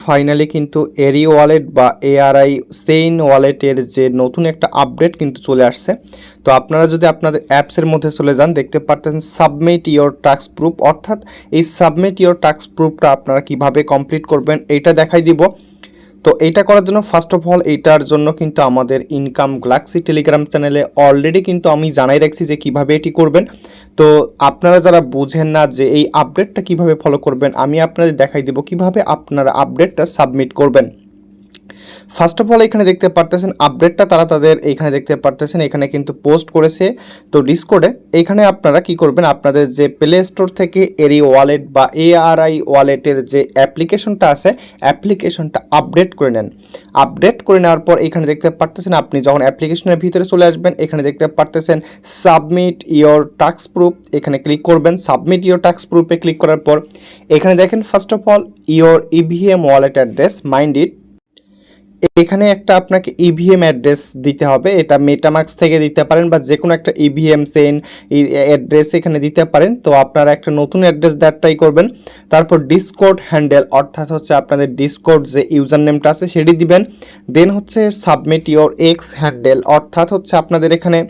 Finally কিন্তু এরি wallet বা এআরআই সেইন ওয়ালেটের যে নতুন একটা আপডেট কিন্তু চলে আসছে। তো আপনারা যদি আপনাদের অ্যাপসের মধ্যে চলে যান, দেখতে পাচ্ছেন সাবমিট ইওর টাস্ক প্রুফ, অর্থাৎ এই সাবমিট ইওর টাস্ক প্রুফটা আপনারা কিভাবে কমপ্লিট করবেন এইটা দেখাই দিব। তো এইটা করার জন্য ফার্স্ট অফ অল এইটার জন্য কিন্তু আমাদের ইনকাম গ্যালাক্সি টেলিগ্রাম চ্যানেলে অলরেডি কিন্তু আমি জানাই রাখছি যে কিভাবে এটি করবেন। তো আপনারা যারা বুঝেন না যে এই আপডেটটা কিভাবে ফলো করবেন, আমি আপনাদের দেখাই দেব কিভাবে আপনারা আপডেটটা সাবমিট করবেন। ফার্স্ট অফ অল এখানে দেখতে পারতেছেন আপডেটটা তারা তাদের এইখানে দেখতে পারতেছেন এখানে কিন্তু পোস্ট করেছে। তো ডিসকর্ডে এইখানে আপনারা কি করবেন, আপনাদের যে প্লে স্টোর থেকে এরি ওয়ালেট বা এআরআই ওয়ালেটের যে অ্যাপ্লিকেশনটা আছে অ্যাপ্লিকেশনটা আপডেট করে নেন। আপডেট করে নেওয়ার পর এখানে দেখতে পারতেছেন আপনি যখন অ্যাপ্লিকেশনের ভিতরে চলে আসবেন, এখানে দেখতে পারতেছেন সাবমিট ইওর টাস্ক প্রুফ, এখানে ক্লিক করবেন। সাবমিট ইওর টাস্ক প্রুফে ক্লিক করার পর এখানে দেখেন first of all your EVM wallet address mind it, এখানে একটা আপনাকে ইভিএম অ্যাড্রেস দিতে হবে। এটা মেটামাক্স থেকে দিতে পারেন বা যে কোনো একটা ইভিএম সেন অ্যাড্রেস এখানে দিতে পারেন। তো আপনারা একটা নতুন অ্যাড্রেস দেওয়ার ট্রাই করবেন। তারপর ডিসকর্ড হ্যান্ডেল, অর্থাৎ হচ্ছে আপনাদের ডিসকর্ড যে ইউজার নেমটা আছে সেটি দিবেন। দেন হচ্ছে সাবমিট ইওর এক্স হ্যান্ডেল, অর্থাৎ হচ্ছে আপনাদের এখানে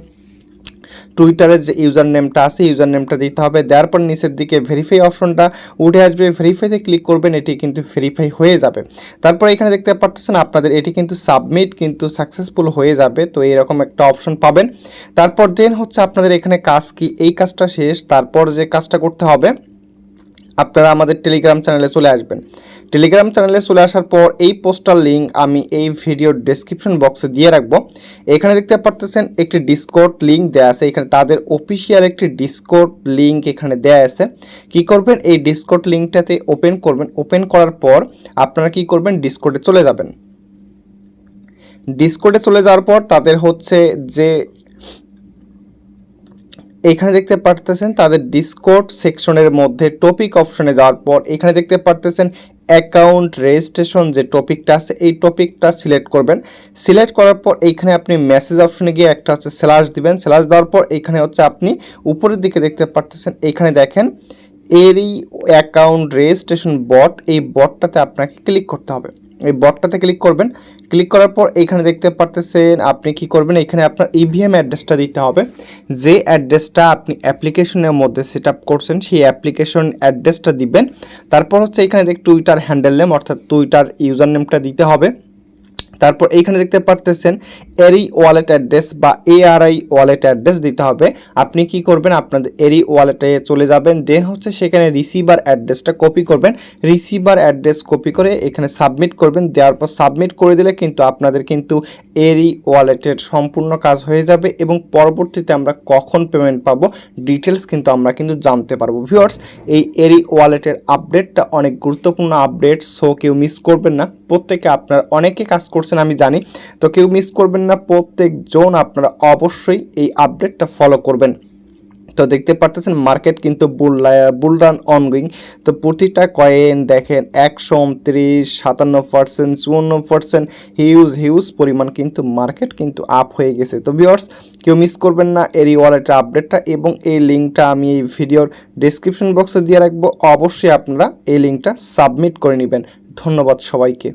টুইটারের যে ইউজার নেমটা আছে ইউজার নেমটা দিতে হবে। দেওয়ার পর নিচের দিকে ভেরিফাই অপশনটা উঠে আসবে, ভেরিফাইতে ক্লিক করবেন, এটি কিন্তু ভেরিফাই হয়ে যাবে। তারপর এখানে দেখতে পাচ্ছেন আপনাদের এটি কিন্তু সাবমিট কিন্তু সাকসেসফুল হয়ে যাবে। তো এরকম একটা অপশন পাবেন। তারপর দেন হচ্ছে আপনাদের এখানে কাজ কি, এই কাজটা শেষ। তারপর যে কাজটা করতে হবে, আপনারা আমাদের টেলিগ্রাম চ্যানেলে চলে আসবেন। টেলিগ্রাম চ্যানেলে চলে আসার পর এই পোস্টার লিঙ্ক আমি এই ভিডিওর ডেসক্রিপশন বক্সে দিয়ে রাখবো। এখানে দেখতে পারতেছেন একটি ডিসকর্ড লিঙ্ক দেওয়া আছে, এখানে তাদের অফিসিয়াল একটি ডিসকর্ড লিঙ্ক এখানে দেওয়া আছে। কি করবেন, এই ডিসকর্ড লিঙ্কটাতে ওপেন করবেন। ওপেন করার পর আপনারা কি করবেন, ডিসকর্ডে চলে যাবেন। ডিসকর্ডে চলে যাওয়ার পর তাদের হচ্ছে যে এখানে দেখতে পারতেছেন তাদের ডিসকর্ড সেকশনের মধ্যে টপিক অপশনে যাওয়ার পর এখানে দেখতে পারতেছেন অ্যাকাউন্ট রেজিস্ট্রেশন যে টপিকটা আছে এই টপিকটা সিলেক্ট করবেন। সিলেক্ট করার পর এইখানে আপনি মেসেজ অপশনে গিয়ে একটা হচ্ছে স্ল্যাশ দিবেন। স্ল্যাশ দেওয়ার পর এখানে হচ্ছে আপনি উপরের দিকে দেখতে পারতেছেন এখানে দেখেন এরি অ্যাকাউন্ট রেজিস্ট্রেশন বট, এই বটটাতে আপনাকে ক্লিক করতে হবে। এই বটটাতে ক্লিক করবেন। ক্লিক করার পর এখানে দেখতে পারতেছেন আপনি কি করবেন, এখানে আপনার ইভিএম অ্যাড্রেসটা দিতে হবে। যে অ্যাড্রেসটা আপনি অ্যাপ্লিকেশনের মধ্যে সেট আপ করছেন সেই অ্যাপ্লিকেশন অ্যাড্রেসটা দিবেন। তারপর হচ্ছে এখানে টুইটার হ্যান্ডেল নেম অর্থাৎ টুইটার ইউজার নেমটা দিতে হবে। তারপর এইখানে দেখতে পারতেছেন এরি ওয়ালেট অ্যাড্রেস বা এআরআই ওয়ালেট অ্যাড্রেস দিতে হবে। আপনি কি করবেন, আপনাদের এরি ওয়ালেটে চলে যাবেন। দেন হচ্ছে সেখানে রিসিভার অ্যাড্রেসটা কপি করবেন। রিসিভার অ্যাড্রেস কপি করে এখানে সাবমিট করবেন। দেওয়ার পর সাবমিট করে দিলে কিন্তু আপনাদের কিন্তু এরি ওয়ালেটের সম্পূর্ণ কাজ হয়ে যাবে এবং পরবর্তীতে আমরা কখন পেমেন্ট পাবো ডিটেলস কিন্তু আমরা কিন্তু জানতে পারবো। ভিউয়ার্স, এই এরি ওয়ালেটের আপডেটটা অনেক গুরুত্বপূর্ণ আপডেট, সো কেউ মিস করবেন না। প্রত্যেকে আপনার অনেকে কাজ করছেন আমি জানি, তো কেউ মিস করবেন না। প্রত্যেকজন আপনারা অবশ্যই এই আপডেটটা ফলো করবেন। তো দেখতে পারতেছেন মার্কেট কিন্তু বুলরান অনগোয়িং। তো প্রতিটা কয়েন দেখেন 129, 57%, 54%, হিউজ পরিমাণ কিন্তু মার্কেট কিন্তু আপ হয়ে গেছে। তো ভিউয়ার্স, কেউ মিস করবেন না এরি ওয়ালেটের আপডেটটা এবং এই লিঙ্কটা আমি এই ভিডিওর ডেসক্রিপশন বক্সে দিয়ে রাখবো। অবশ্যই আপনারা এই লিঙ্কটা সাবমিট করে নেবেন। ধন্যবাদ সবাইকে।